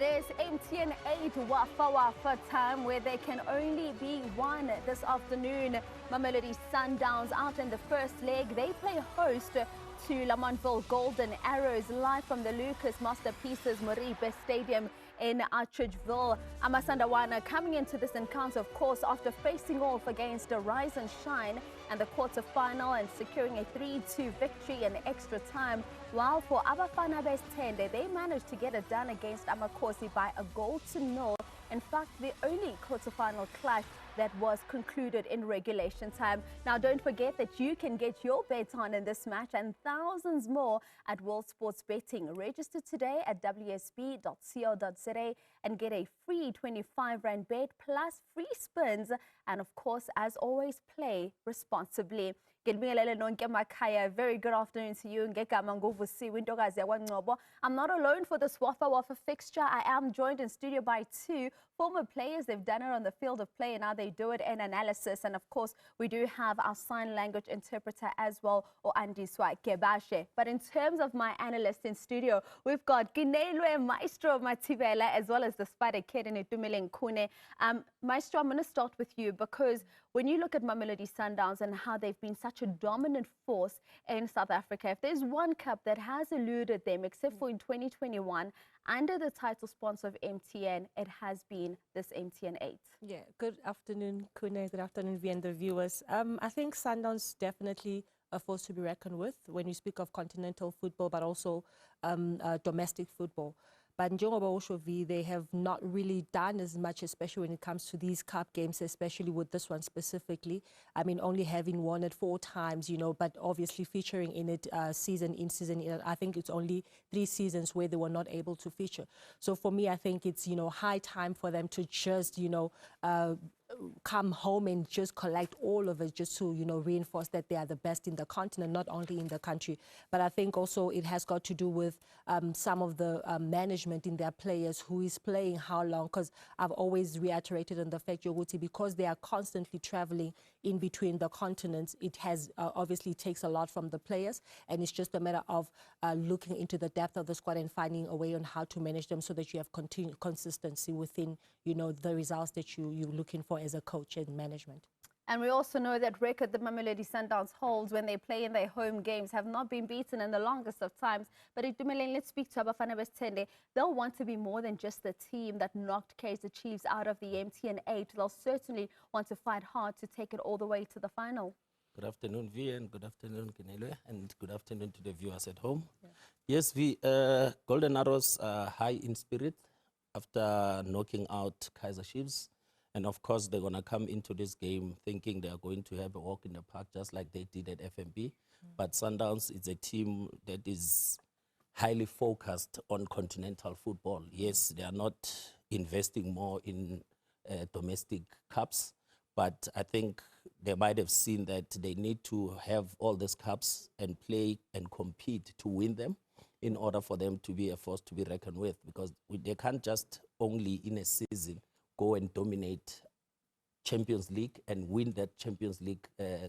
It is MTN8 Wafa time where there can only be one this afternoon. Mamelodi Sundowns out in the first leg. They play host to Lamontville Golden Arrows live from the Lucas Masterpieces Moribe Stadium in Atteridgeville. Amasandawana coming into this encounter, of course, after facing off against Rise and Shine and the quarter-final and securing a 3-2 victory in extra time. While for Abafana Base 10, they managed to get it done against Amakosi by a 0-0. In fact, the only quarter-final clash that was concluded in regulation time. Now, don't forget that you can get your bets on in this match and thousands more at World Sports Betting. Register today at wsb.co.za and get a free 25 Rand bet plus free spins. And of course, as always, play responsibly. Very good afternoon to you. I'm not alone for this Wafa fixture. I am joined in studio by two former players. They've done it on the field of play and now they do it in analysis. And of course, we do have our sign language interpreter as well, or Andiswa Kebashe. But in terms of my analyst in studio, we've got Ginelwe Maestro Matibela as well as the Spider Kid in Itumeleng Kune. Maestro, I'm going to start with you because when you look at Mamelodi Sundowns and how they've been such a dominant force in South Africa, if there's one cup that has eluded them, except for in 2021, under the title sponsor of MTN, it has been this MTN8. Yeah, good afternoon, Kune. Good afternoon, V and the viewers. I think Sundowns definitely a force to be reckoned with when you speak of continental football, but also domestic football. But njengoba usho V, they have not really done as much, especially when it comes to these cup games, especially with this one specifically. I mean, only having won it 4 times, you know, but obviously featuring in it season in, season in. I think it's only 3 seasons where they were not able to feature. So for me, I think it's, you know, high time for them to just, you know, come home and just collect all of it just to, you know, reinforce that they are the best in the continent, not only in the country. But I think also it has got to do with some of the management in their players, who is playing how long, because I've always reiterated on the fact, Yoguti, because they are constantly traveling in between the continents, it has obviously takes a lot from the players, and it's just a matter of looking into the depth of the squad and finding a way on how to manage them so that you have continued consistency within, you know, the results that you're looking for as a coach and management. And we also know that record the Mamelodi Sundowns holds when they play in their home games have not been beaten in the longest of times. But let's speak to Abafana Base 10. They'll want to be more than just the team that knocked Kaizer Chiefs out of the MTN8. They'll certainly want to fight hard to take it all the way to the final. Good afternoon, V, and good afternoon, Ginelwe, and good afternoon to the viewers at home. Yeah. Yes, V, Golden Arrows are high in spirit after knocking out Kaizer Chiefs. And of course, they're going to come into this game thinking they are going to have a walk in the park, just like they did at FNB. But Sundowns is a team that is highly focused on continental football. Yes, they are not investing more in domestic cups, but I think they might have seen that they need to have all these cups and play and compete to win them in order for them to be a force to be reckoned with, because they can't just only in a season go and dominate Champions League and win that Champions League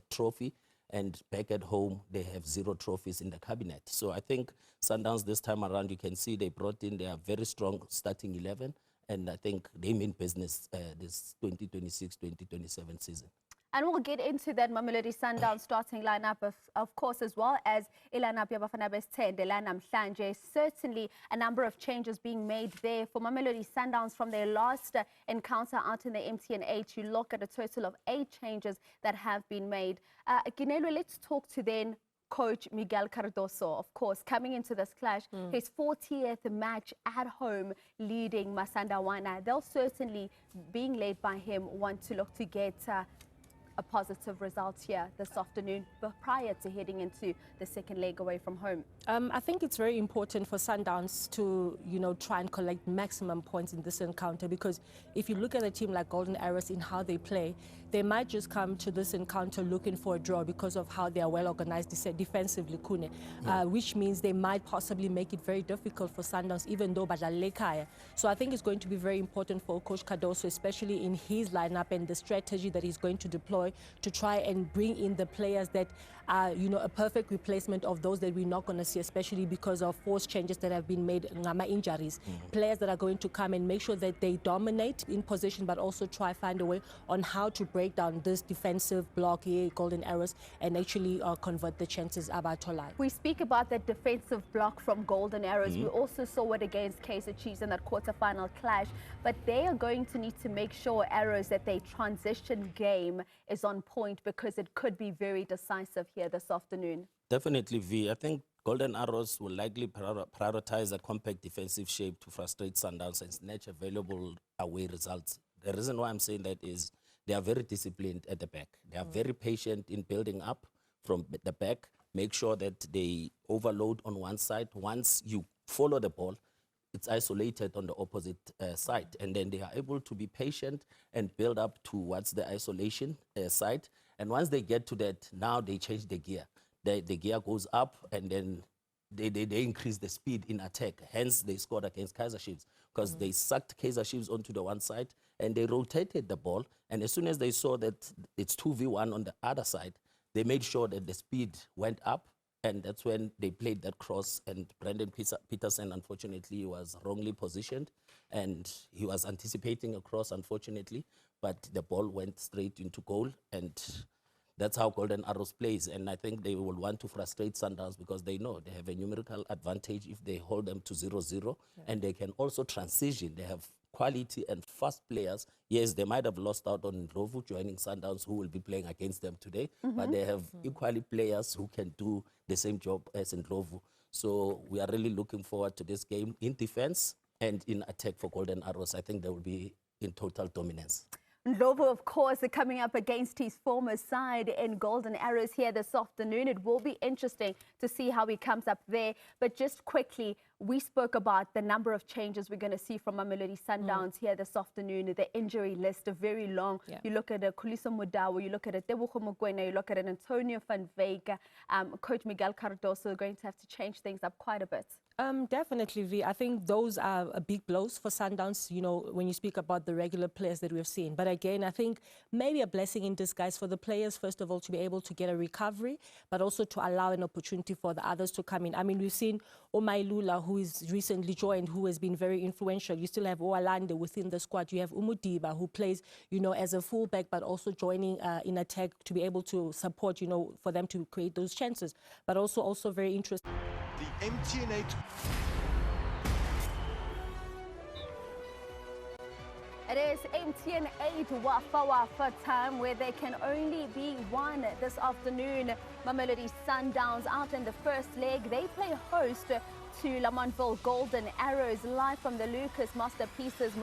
trophy, and back at home they have 0 trophies in the cabinet. So I think Sundowns this time around, you can see they brought in their very strong starting 11, and I think they mean business this 2026-2027 season. And we'll get into that Mamelodi Sundowns starting lineup, of course, as well as Ilana Abafana Base 10, Delana Mhlanje. Certainly a number of changes being made there for Mamelodi Sundowns from their last encounter out in the MTN8. You look at a total of 8 changes that have been made. Ginelwe, let's talk to then Coach Miguel Cardoso, of course, coming into this clash, his 40th match at home leading Masandawana. They'll certainly, being led by him, want to look to get a positive result here this afternoon, but prior to heading into the second leg away from home. I think it's very important for Sundowns to, you know, try and collect maximum points in this encounter, because if you look at a team like Golden Arrows in how they play, they might just come to this encounter looking for a draw because of how they are well organized defensively, Kune, which means they might possibly make it very difficult for Sundowns, even though Badalekaya. So I think it's going to be very important for Coach Cardoso, especially in his lineup and the strategy that he's going to deploy, Roy, to try and bring in the players that are, you know, a perfect replacement of those that we're not going to see, especially because of forced changes that have been made, ngama injuries. Players that are going to come and make sure that they dominate in position, but also try find a way on how to break down this defensive block here, Golden Arrows, and actually convert the chances about Tolai. We speak about that defensive block from Golden Arrows. We also saw it against Kaizer Chiefs in that quarterfinal clash, but they are going to need to make sure, Arrows, that their transition game is on point, because it could be very decisive here this afternoon. Definitely, V. I think Golden Arrows will likely prioritize a compact defensive shape to frustrate Sundowns and snatch available away results. The reason why I'm saying that is they are very disciplined at the back. They are very patient in building up from the back, make sure that they overload on one side. Once you follow the ball, it's isolated on the opposite side. And then they are able to be patient and build up towards the isolation side. And once they get to that, now they change the gear. The gear goes up, and then they increase the speed in attack. Hence, they scored against Kaizer Chiefs, because they sucked Kaizer Chiefs onto the one side, and they rotated the ball. And as soon as they saw that it's 2v1 on the other side, they made sure that the speed went up, and that's when they played that cross. And Brandon Peterson, unfortunately, was wrongly positioned, and he was anticipating a cross, unfortunately, but the ball went straight into goal, and that's how Golden Arrows plays. And I think they will want to frustrate Sundowns, because they know they have a numerical advantage if they hold them to 0-0, and they can also transition. They have quality and fast players. Yes, they might have lost out on Ndlovu joining Sundowns, who will be playing against them today, but they have equally players who can do the same job as Ndlovu. So we are really looking forward to this game in defense and in attack for Golden Arrows. I think they will be in total dominance. Ndlovu, of course, coming up against his former side in Golden Arrows here this afternoon. It will be interesting to see how he comes up there. But just quickly, we spoke about the number of changes we're going to see from Mamelodi Sundowns here this afternoon. The injury list is very long. You look at Khuliso Modawa, you look at Tebogo Mokoena, you look at Antonio van Wyk, Coach Miguel Cardoso are going to have to change things up quite a bit. Definitely, V. I think those are big blows for Sundowns, you know, when you speak about the regular players that we've seen. But again, I think maybe a blessing in disguise for the players, first of all, to be able to get a recovery, but also to allow an opportunity for the others to come in. I mean, we've seen Omailula, who is recently joined, who has been very influential. You still have Oalande within the squad. You have Umudiba, who plays, you know, as a fullback, but also joining in attack to be able to support, you know, for them to create those chances. But also very interesting. The MTN8. It is MTN8 Wafa time, where there can only be one this afternoon. Mamelodi Sundowns out in the first leg. They play host to Lamontville Golden Arrows, live from the Lucas Masterpieces